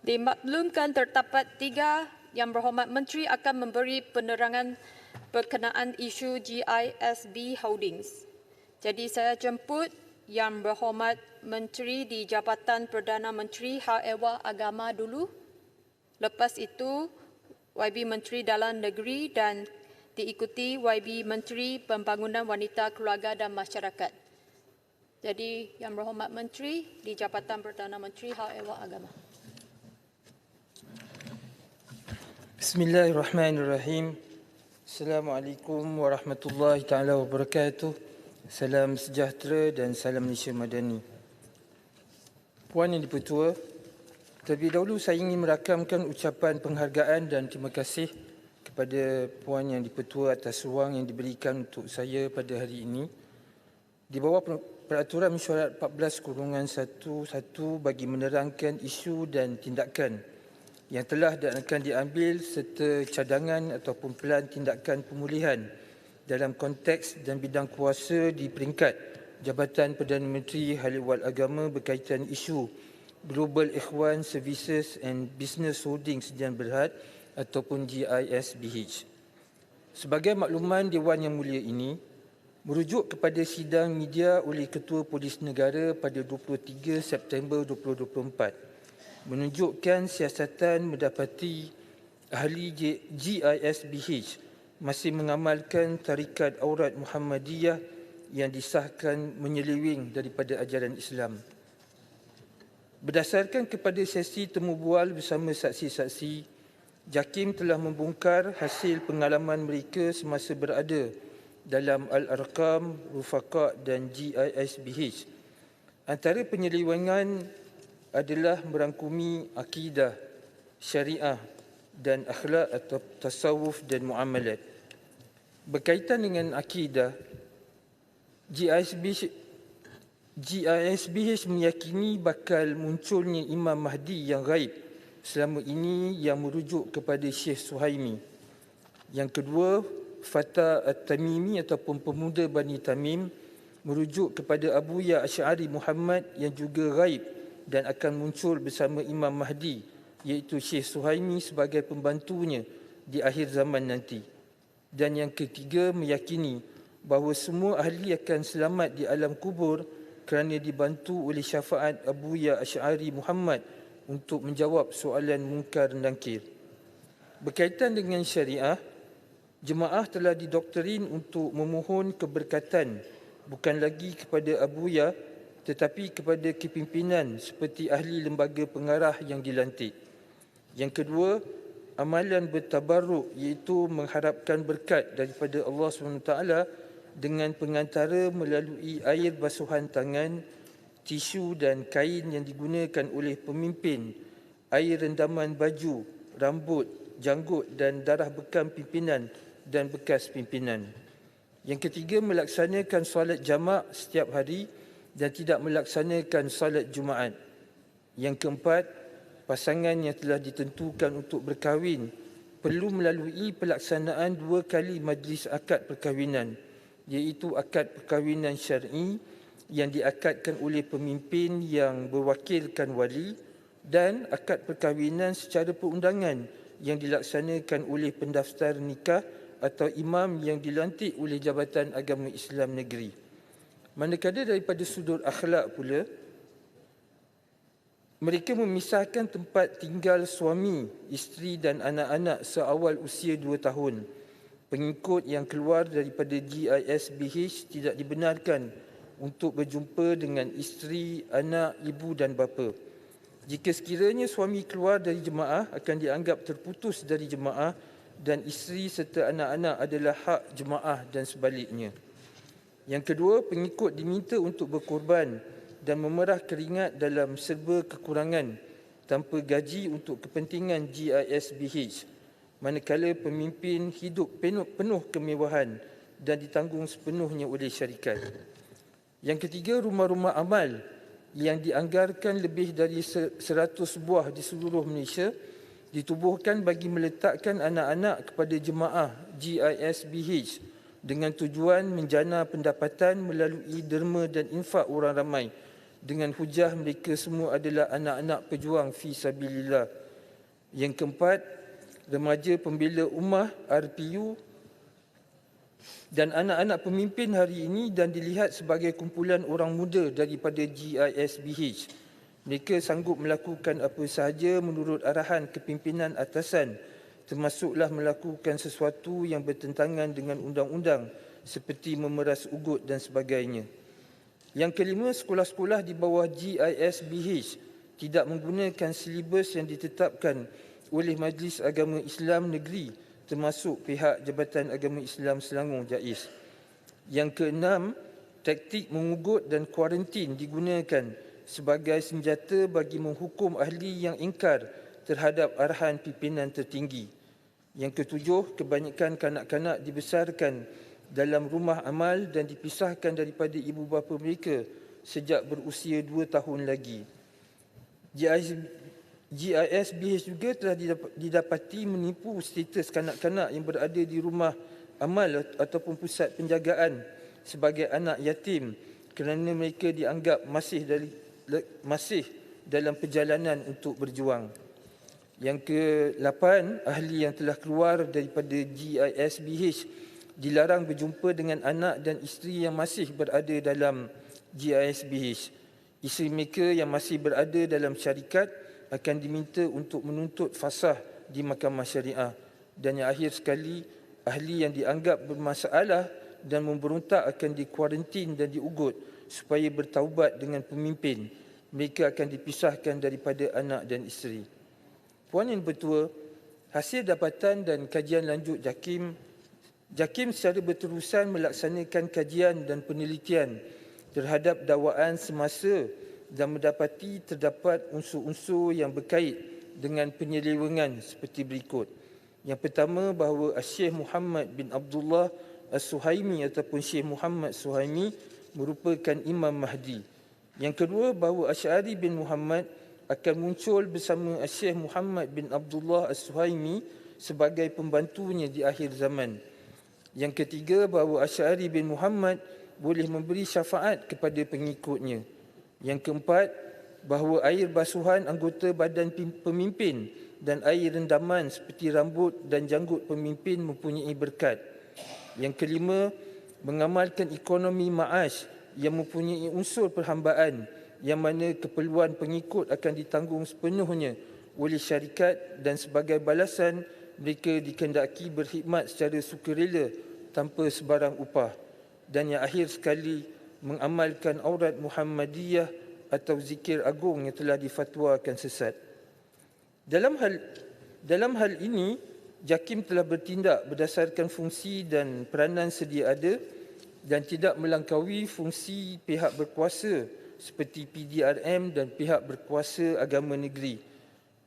Dimaklumkan terdapat 3 Yang Berhormat Menteri akan memberi penerangan berkenaan isu GISB Holdings. Jadi saya jemput Yang Berhormat Menteri di Jabatan Perdana Menteri Hal Ehwal Agama dulu. Lepas itu YB Menteri Dalam Negeri dan diikuti YB Menteri Pembangunan Wanita, Keluarga dan Masyarakat. Jadi Yang Berhormat Menteri di Jabatan Perdana Menteri Hal Ehwal Agama. Bismillahirrahmanirrahim. Assalamualaikum warahmatullahi taala wabarakatuh. Salam sejahtera dan salam Malaysia Madani. Puan Yang di-Pertua, terlebih dahulu saya ingin merakamkan ucapan penghargaan dan terima kasih kepada Puan Yang di-Pertua atas ruang yang diberikan untuk saya pada hari ini. Di bawah Peraturan Mesyuarat 14/11 bagi menerangkan isu dan tindakan yang telah dan akan diambil serta cadangan ataupun pelan tindakan pemulihan dalam konteks dan bidang kuasa di peringkat Jabatan Perdana Menteri Hal Ehwal Agama berkaitan isu Global Ikhwan Services and Business Holdings Sdn Bhd ataupun GISBH. Sebagai makluman Dewan Yang Mulia ini, merujuk kepada sidang media oleh Ketua Polis Negara pada 23 September 2024, menunjukkan siasatan mendapati ahli GISBH masih mengamalkan tarikat aurat Muhammadiyah yang disahkan menyeleweng daripada ajaran Islam. Berdasarkan kepada sesi temu bual bersama saksi-saksi, JAKIM telah membongkar hasil pengalaman mereka semasa berada dalam Al-Arqam, Rufaqa dan GISBH. Antara penyelewengan adalah merangkumi akidah, syariah dan akhlak atau tasawuf dan muamalat. Berkaitan dengan akidah, GISBH meyakini bakal munculnya Imam Mahdi yang gaib selama ini yang merujuk kepada Syekh Suhaimi. Yang kedua, Fatah At-Tamimi ataupun pemuda Bani Tamim merujuk kepada Abu Ya Asy'ari Muhammad yang juga gaib dan akan muncul bersama Imam Mahdi iaitu Syekh Suhaimi sebagai pembantunya di akhir zaman nanti. Dan yang ketiga, meyakini bahawa semua ahli akan selamat di alam kubur kerana dibantu oleh syafaat Abu Ya Asy'ari Muhammad untuk menjawab soalan munkar nakir. Berkaitan dengan syariah, jemaah telah didoktrin untuk memohon keberkatan bukan lagi kepada Abu Ya tetapi kepada kepimpinan seperti ahli lembaga pengarah yang dilantik. Yang kedua, amalan bertabarruk iaitu mengharapkan berkat daripada Allah SWT dengan pengantara melalui air basuhan tangan, tisu dan kain yang digunakan oleh pemimpin, air rendaman baju, rambut, janggut dan darah bekam pimpinan dan bekas pimpinan. Yang ketiga, melaksanakan solat jamak setiap hari dan tidak melaksanakan salat Jumaat. Yang keempat, pasangan yang telah ditentukan untuk berkahwin perlu melalui pelaksanaan 2 kali majlis akad perkahwinan, iaitu akad perkahwinan syar'i yang diakadkan oleh pemimpin yang berwakilkan wali dan akad perkahwinan secara perundangan yang dilaksanakan oleh pendaftar nikah atau imam yang dilantik oleh Jabatan Agama Islam Negeri. Manakala daripada sudut akhlak pula, mereka memisahkan tempat tinggal suami, isteri dan anak-anak seawal usia 2 tahun. Pengikut yang keluar daripada GISBH tidak dibenarkan untuk berjumpa dengan isteri, anak, ibu dan bapa. Jika sekiranya suami keluar dari jemaah, akan dianggap terputus dari jemaah dan isteri serta anak-anak adalah hak jemaah dan sebaliknya. Yang kedua, pengikut diminta untuk berkorban dan memerah keringat dalam serba kekurangan tanpa gaji untuk kepentingan GISBH, manakala pemimpin hidup penuh kemewahan dan ditanggung sepenuhnya oleh syarikat. Yang ketiga, rumah-rumah amal yang dianggarkan lebih dari 100 buah di seluruh Malaysia ditubuhkan bagi meletakkan anak-anak kepada jemaah GISBH dengan tujuan menjana pendapatan melalui derma dan infak orang ramai dengan hujah mereka semua adalah anak-anak pejuang fi sabilillah. Yang keempat, remaja pembela ummah RPU dan anak-anak pemimpin hari ini dan dilihat sebagai kumpulan orang muda daripada GISBH. Mereka sanggup melakukan apa sahaja menurut arahan kepimpinan atasan, termasuklah melakukan sesuatu yang bertentangan dengan undang-undang seperti memeras ugut dan sebagainya. Yang kelima, sekolah-sekolah di bawah GISBH tidak menggunakan silibus yang ditetapkan oleh Majlis Agama Islam Negeri, termasuk pihak Jabatan Agama Islam Selangor JAIS. Yang keenam, taktik mengugut dan kuarantin digunakan sebagai senjata bagi menghukum ahli yang ingkar terhadap arahan pimpinan tertinggi. Yang ketujuh, kebanyakan kanak-kanak dibesarkan dalam rumah amal dan dipisahkan daripada ibu bapa mereka sejak berusia 2 tahun lagi. GISBH juga telah didapati menipu status kanak-kanak yang berada di rumah amal ataupun pusat penjagaan sebagai anak yatim kerana mereka dianggap masih dalam perjalanan untuk berjuang. Yang ke-8, ahli yang telah keluar daripada GISBH dilarang berjumpa dengan anak dan isteri yang masih berada dalam GISBH. Isteri mereka yang masih berada dalam syarikat akan diminta untuk menuntut fasah di mahkamah syariah. Dan yang akhir sekali, ahli yang dianggap bermasalah dan memberontak akan dikuarantin dan diugut supaya bertaubat dengan pemimpin. Mereka akan dipisahkan daripada anak dan isteri. Puan Yang Bertua, hasil dapatan dan kajian lanjut JAKIM secara berterusan melaksanakan kajian dan penelitian terhadap dakwaan semasa dan mendapati terdapat unsur-unsur yang berkait dengan penyelewengan seperti berikut. Yang pertama, bahawa Syekh Muhammad bin Abdullah As-Suhaimi ataupun Syekh Muhammad Suhaimi merupakan Imam Mahdi. Yang kedua, bahawa Asy'ari bin Muhammad akan muncul bersama Syekh Muhammad bin Abdullah As-Suhaimi sebagai pembantunya di akhir zaman. Yang ketiga, bahawa Asy'ari bin Muhammad boleh memberi syafaat kepada pengikutnya. Yang keempat, bahawa air basuhan anggota badan pemimpin dan air rendaman seperti rambut dan janggut pemimpin mempunyai berkat. Yang kelima, mengamalkan ekonomi ma'ash yang mempunyai unsur perhambaan yang mana keperluan pengikut akan ditanggung sepenuhnya oleh syarikat dan sebagai balasan mereka dikehendaki berkhidmat secara sukarela tanpa sebarang upah. Dan yang akhir sekali, mengamalkan aurat Muhammadiyah atau zikir agung yang telah difatwakan sesat. Dalam hal ini, JAKIM telah bertindak berdasarkan fungsi dan peranan sedia ada dan tidak melangkaui fungsi pihak berkuasa seperti PDRM dan pihak berkuasa agama negeri.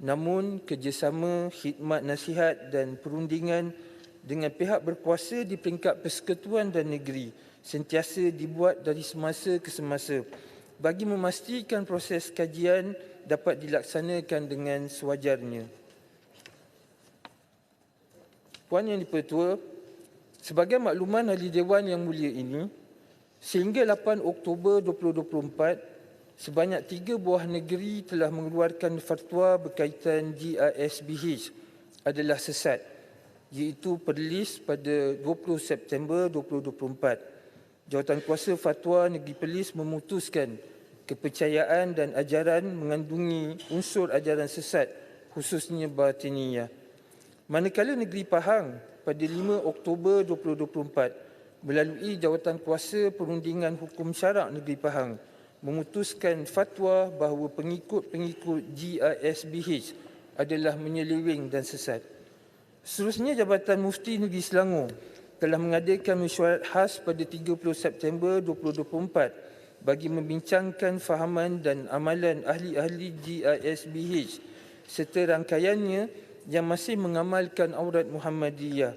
Namun, kerjasama, khidmat nasihat dan perundingan dengan pihak berkuasa di peringkat persekutuan dan negeri sentiasa dibuat dari semasa ke semasa bagi memastikan proses kajian dapat dilaksanakan dengan sewajarnya. Puan Yang Dipertua, sebagai makluman Ahli Dewan yang mulia ini, sehingga 8 Oktober 2024, sebanyak 3 buah negeri telah mengeluarkan fatwa berkaitan GISBH adalah sesat, iaitu Perlis pada 20 September 2024. Jawatankuasa Fatwa Negeri Perlis memutuskan kepercayaan dan ajaran mengandungi unsur ajaran sesat, khususnya batiniyah. Manakala Negeri Pahang pada 5 Oktober 2024 melalui Jawatankuasa Perundingan Hukum Syarak Negeri Pahang memutuskan fatwa bahawa pengikut-pengikut GISBH adalah menyeleweng dan sesat. Seterusnya, Jabatan Mufti Negeri Selangor telah mengadakan mesyuarat khas pada 30 September 2024 bagi membincangkan fahaman dan amalan ahli-ahli GISBH serta rangkaiannya yang masih mengamalkan aurat Muhammadiyah.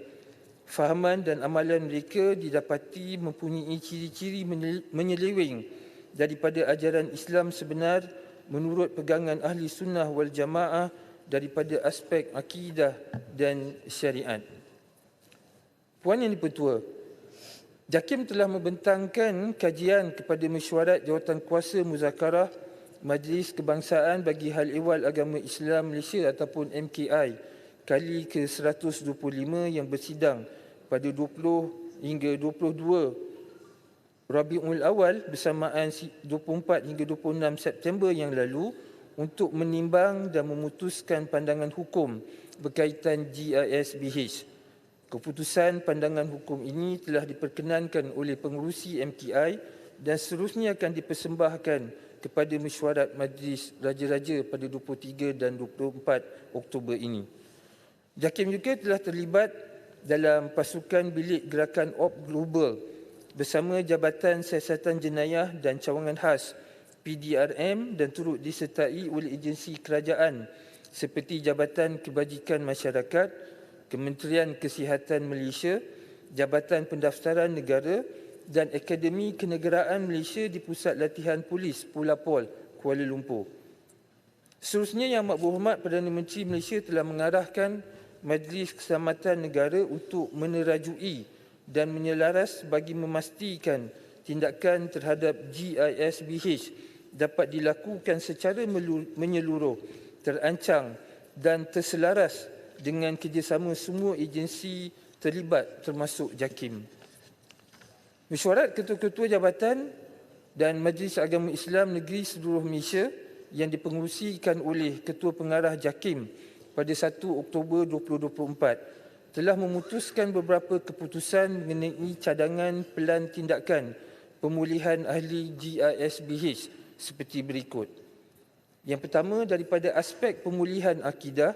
Fahaman dan amalan mereka didapati mempunyai ciri-ciri menyeleweng daripada ajaran Islam sebenar menurut pegangan ahli sunnah wal jamaah daripada aspek akidah dan syariat. Puan Yang Dipertua, JAKIM telah membentangkan kajian kepada Mesyuarat Jawatankuasa Muzakarah Majlis Kebangsaan bagi Hal Ehwal Agama Islam Malaysia ataupun MKI kali ke-125 yang bersidang pada 20 hingga 22 Rabiul Awal bersamaan 24 hingga 26 September yang lalu untuk menimbang dan memutuskan pandangan hukum berkaitan GISBH. Keputusan pandangan hukum ini telah diperkenankan oleh pengerusi MKI dan seterusnya akan dipersembahkan kepada Mesyuarat Majlis Raja-Raja pada 23 dan 24 Oktober ini. JAKIM juga telah terlibat dalam pasukan Bilik Gerakan Op Global bersama Jabatan Siasatan Jenayah dan Cawangan Khas PDRM dan turut disertai oleh agensi kerajaan seperti Jabatan Kebajikan Masyarakat, Kementerian Kesihatan Malaysia, Jabatan Pendaftaran Negara dan Akademi Kenegaraan Malaysia di Pusat Latihan Polis Pulapol, Kuala Lumpur. Seterusnya, Yang Amat Berhormat Perdana Menteri Malaysia telah mengarahkan Majlis Keselamatan Negara untuk menerajui dan menyelaras bagi memastikan tindakan terhadap GISBH dapat dilakukan secara menyeluruh, terancang dan terselaras dengan kerjasama semua agensi terlibat termasuk JAKIM. Mesyuarat ketua-ketua jabatan dan Majlis Agama Islam Negeri seluruh Malaysia yang dipengerusikan oleh Ketua Pengarah JAKIM pada 1 Oktober 2024 telah memutuskan beberapa keputusan mengenai cadangan pelan tindakan pemulihan ahli GISBH seperti berikut. Yang pertama, daripada aspek pemulihan akidah,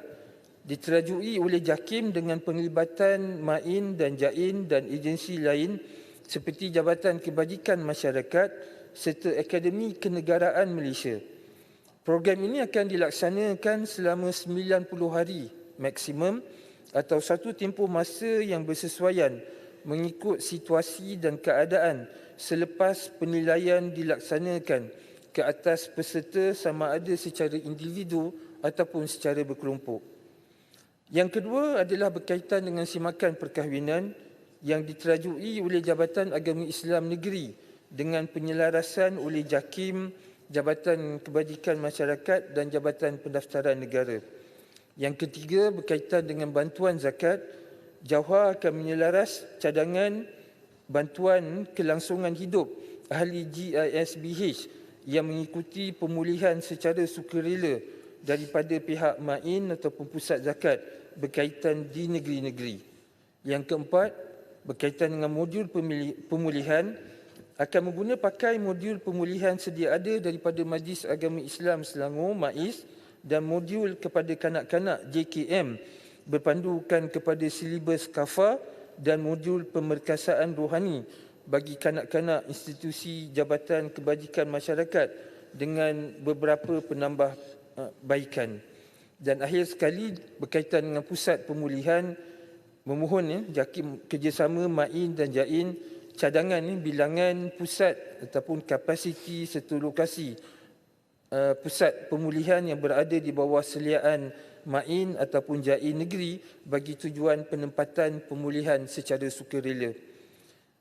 diterajui oleh JAKIM dengan penglibatan MAIN dan JAIN dan agensi lain seperti Jabatan Kebajikan Masyarakat serta Akademi Kenegaraan Malaysia. Program ini akan dilaksanakan selama 90 hari maksimum atau satu tempoh masa yang bersesuaian mengikut situasi dan keadaan selepas penilaian dilaksanakan ke atas peserta sama ada secara individu ataupun secara berkelompok. Yang kedua adalah berkaitan dengan simakan perkahwinan yang diterajui oleh Jabatan Agama Islam Negeri dengan penyelarasan oleh JAKIM, Jabatan Kebajikan Masyarakat dan Jabatan Pendaftaran Negara. Yang ketiga berkaitan dengan bantuan zakat, Jawhar akan menyelaras cadangan bantuan kelangsungan hidup ahli GISBH yang mengikuti pemulihan secara sukarela daripada pihak MAIN ataupun pusat zakat berkaitan di negeri-negeri. Yang keempat, berkaitan dengan modul pemulihan, akan mengguna pakai modul pemulihan sedia ada daripada Majlis Agama Islam Selangor, MAIS, dan modul kepada kanak-kanak JKM berpandukan kepada silibus KAFA dan modul pemerkasaan rohani bagi kanak-kanak institusi Jabatan Kebajikan Masyarakat dengan beberapa penambahbaikan. Dan akhir sekali, berkaitan dengan pusat pemulihan, memohon JAKIM kerjasama MAIN dan JAIN cadangan bilangan pusat ataupun kapasiti serta lokasi pusat pemulihan yang berada di bawah seliaan MAIN ataupun JAIN negeri bagi tujuan penempatan pemulihan secara sukarela.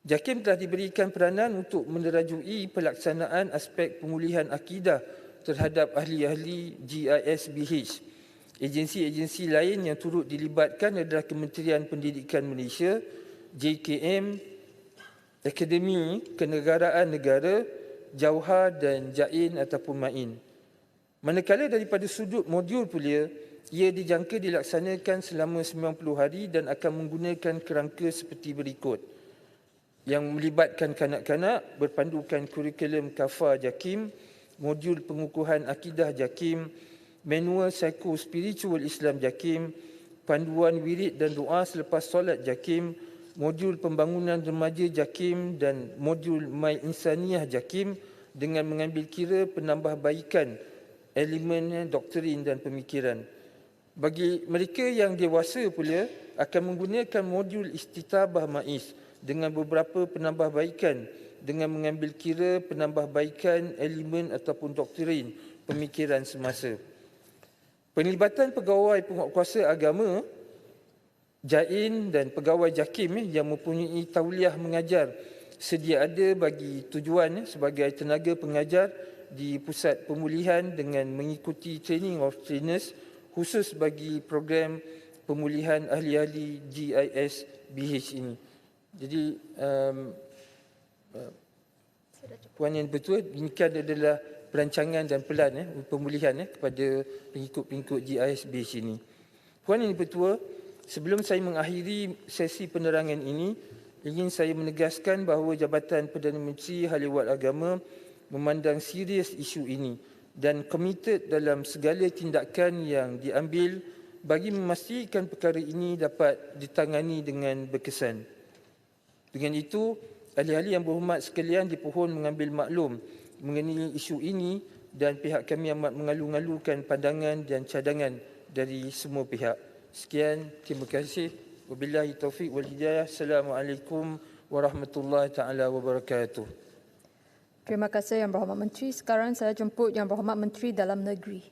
JAKIM telah diberikan peranan untuk menerajui pelaksanaan aspek pemulihan akidah terhadap ahli-ahli GISBH. Agensi-agensi lain yang turut dilibatkan adalah Kementerian Pendidikan Malaysia, JKM, Akademi Kenegaraan Negara, Jawhar dan JAIN ataupun MAIN. Manakala daripada sudut modul pula, ia dijangka dilaksanakan selama 90 hari dan akan menggunakan kerangka seperti berikut. Yang melibatkan kanak-kanak berpandukan kurikulum KAFA JAKIM, modul pengukuhan akidah JAKIM, manual psikospiritual Islam JAKIM, panduan wirid dan doa selepas solat JAKIM, modul pembangunan remaja JAKIM dan modul My Insaniah JAKIM dengan mengambil kira penambahbaikan elemen doktrin dan pemikiran. Bagi mereka yang dewasa pula akan menggunakan modul istitabah MAIS dengan beberapa penambahbaikan dengan mengambil kira penambahbaikan elemen ataupun doktrin pemikiran semasa. Penglibatan pegawai penguatkuasa agama, JAIN dan pegawai JAKIM yang mempunyai tauliah mengajar sedia ada bagi tujuan sebagai tenaga pengajar di pusat pemulihan dengan mengikuti training of trainers khusus bagi program pemulihan ahli-ahli GIS BH ini. Jadi Puan Yang Bertuah, demikian adalah perancangan dan pelan pemulihan kepada pengikut-pengikut GIS BH ini. Puan Yang Bertuah, sebelum saya mengakhiri sesi penerangan ini, ingin saya menegaskan bahawa Jabatan Perdana Menteri Hal-Ehwal Agama memandang serius isu ini dan komited dalam segala tindakan yang diambil bagi memastikan perkara ini dapat ditangani dengan berkesan. Dengan itu, ahli-ahli yang berhormat sekalian dipohon mengambil maklum mengenai isu ini dan pihak kami amat mengalu-alukan pandangan dan cadangan dari semua pihak. Sekian, terima kasih. Wabillahi taufiq wal hidayah. Assalamualaikum warahmatullahi taala wabarakatuh. Terima kasih Yang Berhormat Menteri. Sekarang saya jemput Yang Berhormat Menteri Dalam Negeri.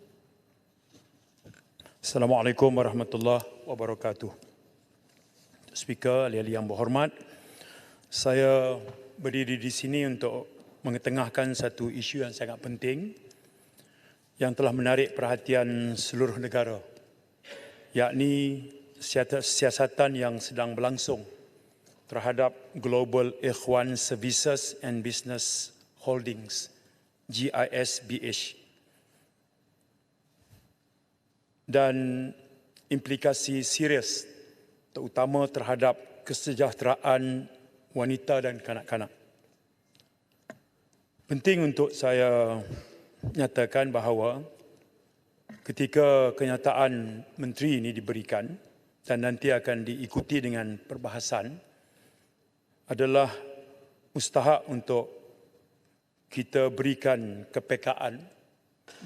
Assalamualaikum warahmatullahi wabarakatuh. Speaker, ahli-ahli yang berhormat, saya berdiri di sini untuk mengetengahkan satu isu yang sangat penting yang telah menarik perhatian seluruh negara, yakni siasatan yang sedang berlangsung terhadap Global Ikhwan Services and Business Holdings, GISBH, dan implikasi serius terutama terhadap kesejahteraan wanita dan kanak-kanak. Penting untuk saya nyatakan bahawa ketika kenyataan menteri ini diberikan dan nanti akan diikuti dengan perbahasan, adalah mustahak untuk kita berikan kepekaan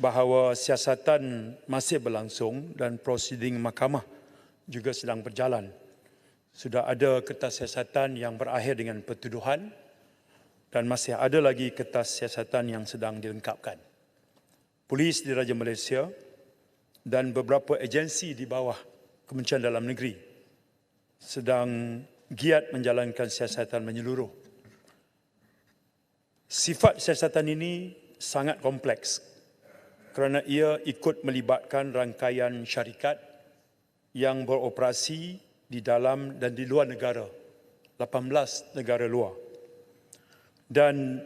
bahawa siasatan masih berlangsung dan prosiding mahkamah juga sedang berjalan. Sudah ada kertas siasatan yang berakhir dengan pertuduhan dan masih ada lagi kertas siasatan yang sedang dilengkapkan. Polis di Raja Malaysia dan beberapa agensi di bawah Kementerian Dalam Negeri sedang giat menjalankan siasatan menyeluruh. Sifat siasatan ini sangat kompleks kerana ia ikut melibatkan rangkaian syarikat yang beroperasi di dalam dan di luar negara, 18 negara luar. Dan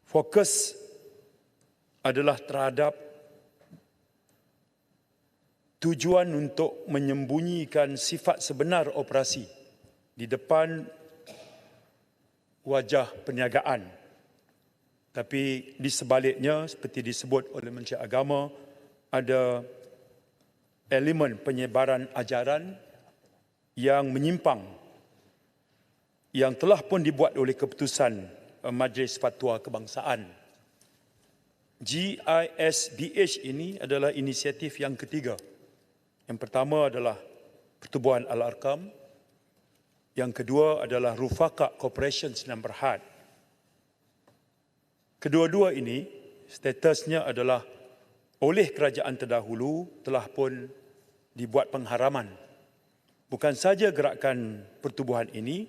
fokus adalah terhadap tujuan untuk menyembunyikan sifat sebenar operasi di depan wajah perniagaan. Tapi di sebaliknya, seperti disebut oleh Menteri Agama, ada elemen penyebaran ajaran yang menyimpang yang telah pun dibuat oleh keputusan Majlis Fatwa Kebangsaan. GISBH ini adalah inisiatif yang ketiga. Yang pertama adalah Pertubuhan Al-Arqam, yang kedua adalah Rufaqa Corporation Sdn Bhd. Kedua-dua ini statusnya adalah oleh kerajaan terdahulu telah pun dibuat pengharaman. Bukan saja gerakan pertubuhan ini,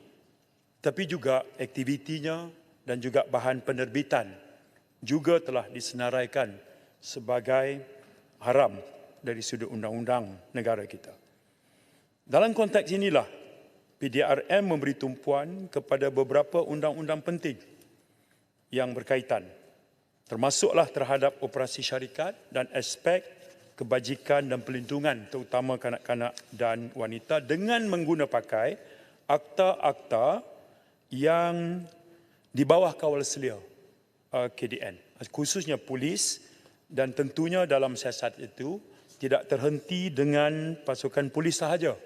tapi juga aktivitinya dan juga bahan penerbitan juga telah disenaraikan sebagai haram dari sudut undang-undang negara kita. Dalam konteks inilah, PDRM memberi tumpuan kepada beberapa undang-undang penting yang berkaitan, termasuklah terhadap operasi syarikat dan aspek kebajikan dan pelindungan terutama kanak-kanak dan wanita dengan menggunakan pakai akta-akta yang di bawah kawal selia KDN, khususnya polis, dan tentunya dalam siasat itu tidak terhenti dengan pasukan polis sahaja.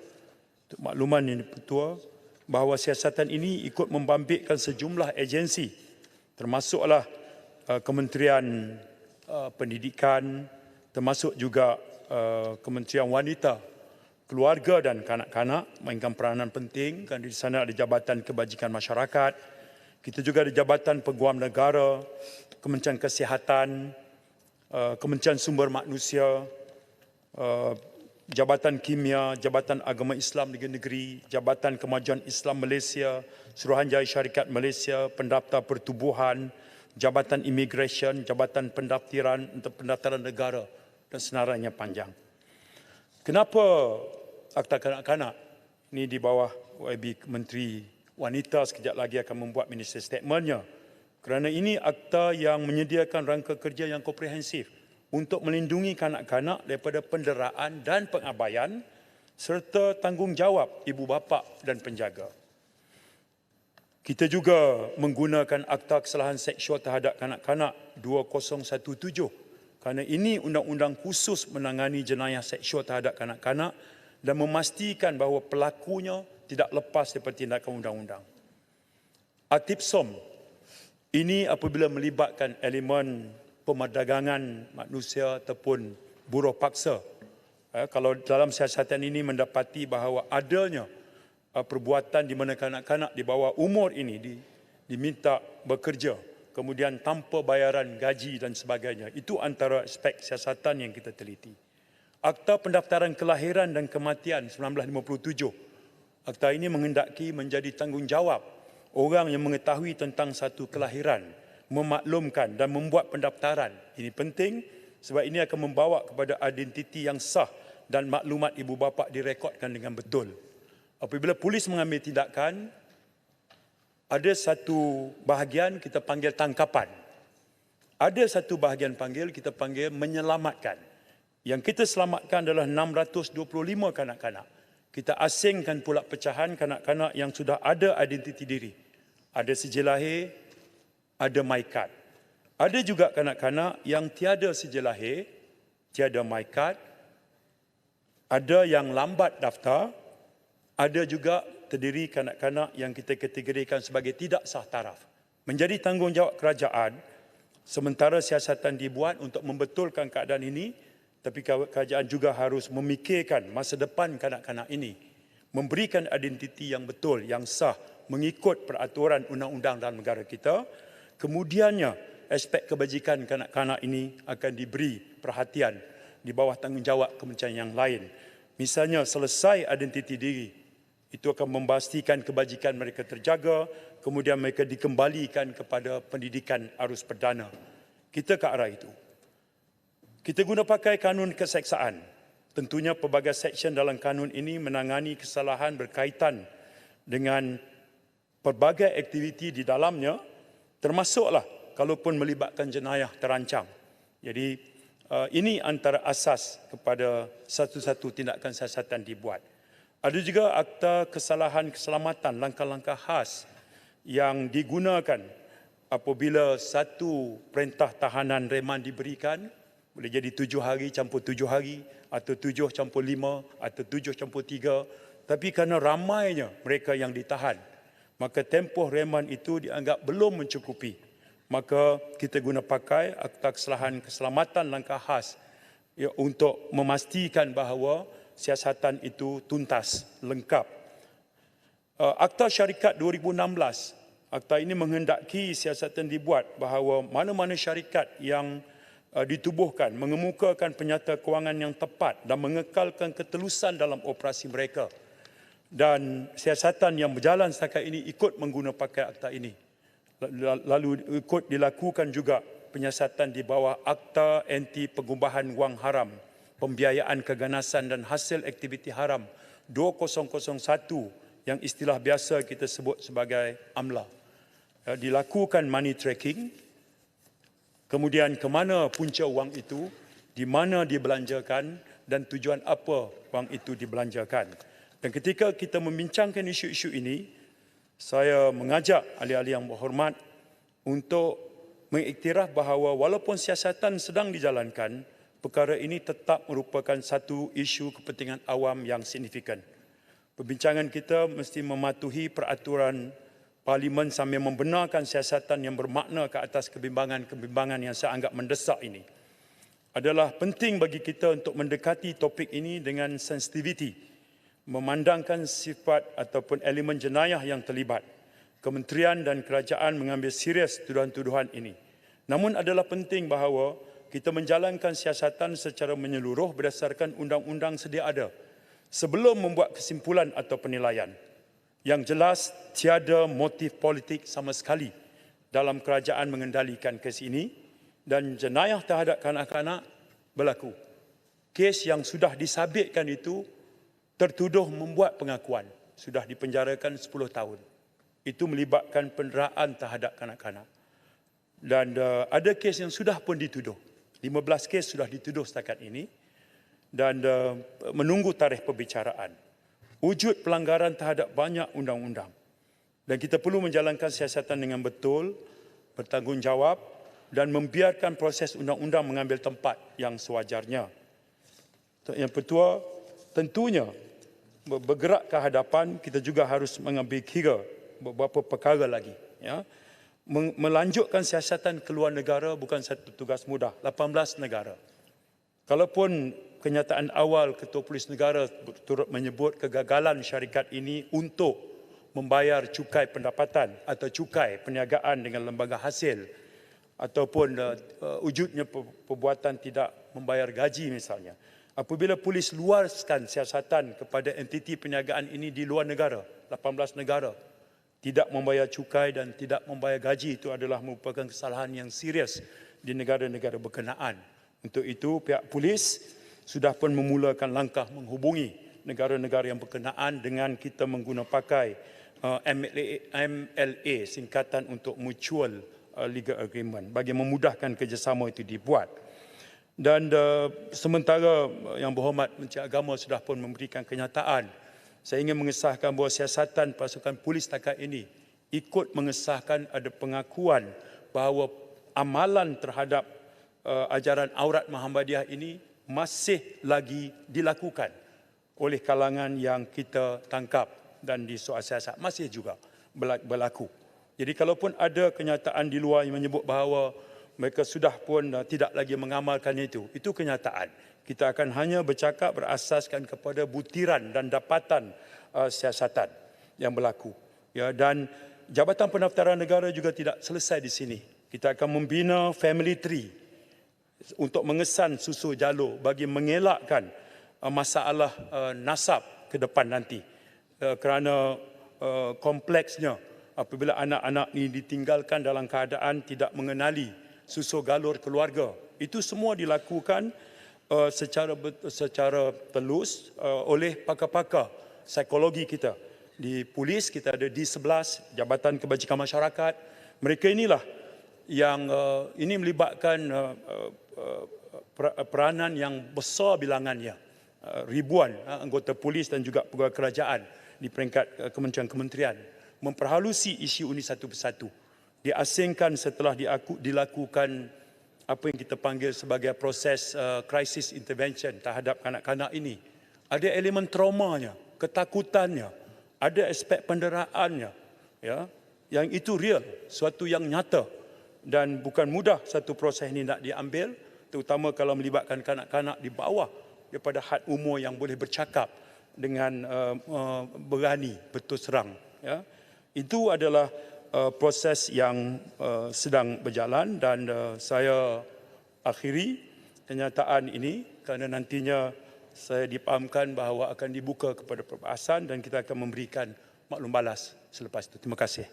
Untuk makluman Yang Bertuah, bahawa siasatan ini ikut membangkitkan sejumlah agensi, termasuklah Kementerian Pendidikan, termasuk juga Kementerian Wanita, Keluarga dan Kanak-kanak mainkan peranan penting, kerana di sana ada Jabatan Kebajikan Masyarakat, kita juga ada Jabatan Peguam Negara, Kementerian Kesihatan, Kementerian Sumber Manusia, Jabatan Kimia, Jabatan Agama Islam Negeri, Jabatan Kemajuan Islam Malaysia, Suruhanjaya Syarikat Malaysia, Pendaftar Pertubuhan, Jabatan Immigration, Jabatan Pendaftaran untuk Pendaftaran Negara dan senarainya panjang. Kenapa Akta Kanak-Kanak ini di bawah YB Menteri Wanita sekejap lagi akan membuat minister statementnya? Kerana ini akta yang menyediakan rangka kerja yang komprehensif untuk melindungi kanak-kanak daripada penderaan dan pengabaian serta tanggungjawab ibu bapa dan penjaga. Kita juga menggunakan Akta Kesalahan Seksual Terhadap Kanak-Kanak 2017 kerana ini undang-undang khusus menangani jenayah seksual terhadap kanak-kanak dan memastikan bahawa pelakunya tidak lepas daripada tindakan undang-undang. ATIPSOM ini apabila melibatkan elemen pemerdagangan manusia ataupun buruh paksa. Kalau dalam siasatan ini mendapati bahawa adanya perbuatan di mana kanak-kanak di bawah umur ini diminta bekerja, kemudian tanpa bayaran gaji dan sebagainya. Itu antara aspek siasatan yang kita teliti. Akta Pendaftaran Kelahiran dan Kematian 1957. Akta ini menghendaki menjadi tanggungjawab orang yang mengetahui tentang satu kelahiran, memaklumkan dan membuat pendaftaran. Ini penting sebab ini akan membawa kepada identiti yang sah dan maklumat ibu bapa direkodkan dengan betul. Apabila polis mengambil tindakan, ada satu bahagian kita panggil tangkapan. Ada satu bahagian kita panggil menyelamatkan. Yang kita selamatkan adalah 625 kanak-kanak. Kita asingkan pula pecahan kanak-kanak yang sudah ada identiti diri. Ada sijil lahir, ada MyKad. Ada juga kanak-kanak yang tiada sijil lahir, tiada MyKad. Ada yang lambat daftar. Ada juga terdiri kanak-kanak yang kita kategorikan sebagai tidak sah taraf. Menjadi tanggungjawab kerajaan, sementara siasatan dibuat untuk membetulkan keadaan ini, tapi kerajaan juga harus memikirkan masa depan kanak-kanak ini. Memberikan identiti yang betul, yang sah, mengikut peraturan undang-undang dalam negara kita. Kemudiannya, aspek kebajikan kanak-kanak ini akan diberi perhatian di bawah tanggungjawab kementerian yang lain. Misalnya, selesai identiti diri, itu akan memastikan kebajikan mereka terjaga, kemudian mereka dikembalikan kepada pendidikan arus perdana. Kita ke arah itu. Kita guna pakai kanun keseksaan. Tentunya pelbagai seksyen dalam kanun ini menangani kesalahan berkaitan dengan pelbagai aktiviti di dalamnya, termasuklah kalaupun melibatkan jenayah terancam. Jadi ini antara asas kepada satu-satu tindakan siasatan dibuat. Ada juga Akta Kesalahan Keselamatan, langkah-langkah khas yang digunakan apabila satu perintah tahanan reman diberikan, boleh jadi 7 hari campur 7 hari, atau 7 campur 5, atau 7 campur 3. Tapi kerana ramainya mereka yang ditahan, maka tempoh reman itu dianggap belum mencukupi. Maka kita guna pakai Akta Kesalahan Keselamatan langkah khas untuk memastikan bahawa siasatan itu tuntas, lengkap. Akta Syarikat 2016, akta ini menghendaki siasatan dibuat bahawa mana-mana syarikat yang ditubuhkan mengemukakan penyata kewangan yang tepat dan mengekalkan ketelusan dalam operasi mereka. Dan siasatan yang berjalan setakat ini ikut mengguna pakai akta ini. Lalu ikut dilakukan juga penyiasatan di bawah Akta Anti Pengubahan Wang Haram, Pembiayaan Keganasan dan Hasil Aktiviti Haram 2001 yang istilah biasa kita sebut sebagai AMLA. Dilakukan money tracking, kemudian ke mana punca wang itu, di mana dibelanjakan dan tujuan apa wang itu dibelanjakan. Dan ketika kita membincangkan isu-isu ini, saya mengajak ahli-ahli yang berhormat untuk mengiktiraf bahawa walaupun siasatan sedang dijalankan, perkara ini tetap merupakan satu isu kepentingan awam yang signifikan. Perbincangan kita mesti mematuhi peraturan Parlimen sambil membenarkan siasatan yang bermakna ke atas kebimbangan-kebimbangan yang saya anggap mendesak ini. Adalah penting bagi kita untuk mendekati topik ini dengan sensitiviti, memandangkan sifat ataupun elemen jenayah yang terlibat. Kementerian dan kerajaan mengambil serius tuduhan-tuduhan ini. Namun adalah penting bahawa kita menjalankan siasatan secara menyeluruh berdasarkan undang-undang sedia ada sebelum membuat kesimpulan atau penilaian. Yang jelas, tiada motif politik sama sekali dalam kerajaan mengendalikan kes ini dan jenayah terhadap kanak-kanak berlaku. Kes yang sudah disabitkan itu tertuduh membuat pengakuan, sudah dipenjarakan 10 tahun. Itu melibatkan penderaan terhadap kanak-kanak. Dan ada kes yang sudah pun dituduh. 15 kes sudah dituduh setakat ini dan menunggu tarikh pembicaraan. Wujud pelanggaran terhadap banyak undang-undang. Dan kita perlu menjalankan siasatan dengan betul, bertanggungjawab dan membiarkan proses undang-undang mengambil tempat yang sewajarnya. Yang kedua, tentunya bergerak ke hadapan, kita juga harus mengambil kira beberapa perkara lagi. Ya. Melanjutkan siasatan keluar negara bukan satu tugas mudah. 18 negara. Kalaupun kenyataan awal Ketua Polis Negara turut menyebut kegagalan syarikat ini untuk membayar cukai pendapatan atau cukai perniagaan dengan lembaga hasil ataupun wujudnya perbuatan tidak membayar gaji misalnya. Apabila polis luaskan siasatan kepada entiti perniagaan ini di luar negara, 18 negara, tidak membayar cukai dan tidak membayar gaji, itu adalah merupakan kesalahan yang serius di negara-negara berkenaan. Untuk itu, pihak polis sudah pun memulakan langkah menghubungi negara-negara yang berkenaan dengan kita menggunakan pakai MLA, singkatan untuk Mutual Legal Agreement, bagi memudahkan kerjasama itu dibuat. Dan sementara Yang Berhormat Menteri Agama sudah pun memberikan kenyataan, saya ingin mengesahkan bahawa siasatan pasukan polis setakat ini ikut mengesahkan ada pengakuan bahawa amalan terhadap ajaran aurat Muhammadiyah ini masih lagi dilakukan oleh kalangan yang kita tangkap dan di soal siasat masih juga berlaku. Jadi kalaupun ada kenyataan di luar yang menyebut bahawa mereka sudah pun tidak lagi mengamalkan itu kenyataan. Kita akan hanya bercakap berasaskan kepada butiran dan dapatan siasatan yang berlaku. Ya, dan Jabatan Pendaftaran Negara juga tidak selesai di sini. Kita akan membina family tree untuk mengesan susul jalur bagi mengelakkan masalah nasab ke depan nanti. Kerana kompleksnya apabila anak-anak ini ditinggalkan dalam keadaan tidak mengenali susul galur keluarga. Itu semua dilakukan secara telus oleh pakar-pakar psikologi kita. Di polis kita ada D11, Jabatan Kebajikan Masyarakat. Mereka inilah yang ini melibatkan peranan yang besar bilangannya. Ribuan anggota polis dan juga pegawai kerajaan di peringkat kementerian-kementerian memperhalusi isu ini satu persatu. Diasingkan setelah dilakukan apa yang kita panggil sebagai proses crisis intervention terhadap kanak-kanak ini. Ada elemen traumanya, ketakutannya, ada aspek penderaannya, ya, yang itu real, suatu yang nyata dan bukan mudah satu proses ini nak diambil, terutama kalau melibatkan kanak-kanak di bawah daripada had umur yang boleh bercakap dengan berani berterus terang. Ya. Itu adalah proses yang sedang berjalan dan saya akhiri kenyataan ini kerana nantinya saya dipahamkan bahawa akan dibuka kepada perbahasan dan kita akan memberikan maklum balas selepas itu. Terima kasih.